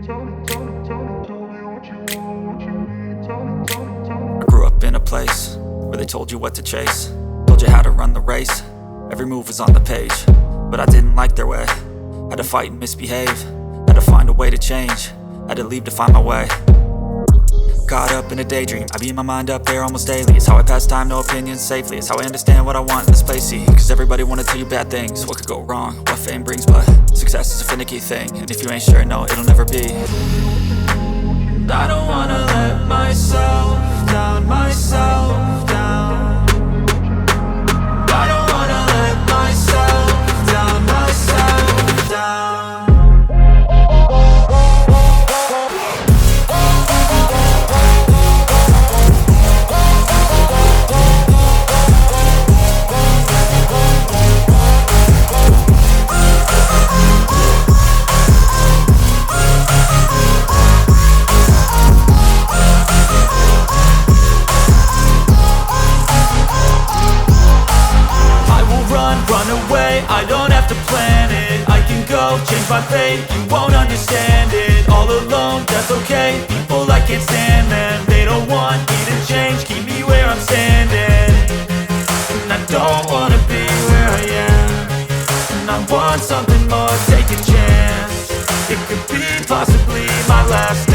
I grew up in a place where they told you what to chase, told you how to run the race. Every move was on the page, but I didn't like their way. Had to fight and misbehave, had to find a way to change, had to leave to find my way. Caught up in a daydream, I beat my mind up there almost daily. It's how I pass time, no opinions safely. It's how I understand what I want in this place, see. Cause everybody wanna tell you bad things, what could go wrong, what fame brings. But success is a finicky thing, and if you ain't sure, no, it'll never be. I don't wanna let myself down, myself down. I don't wanna let myself down, myself down. Run away, I don't have to plan it. I can go, change my fate, you won't understand it. All alone, that's okay, people I can't stand them. They don't want me to change, keep me where I'm standing. And I don't wanna be where I am, and I want something more, take a chance. It could be possibly my last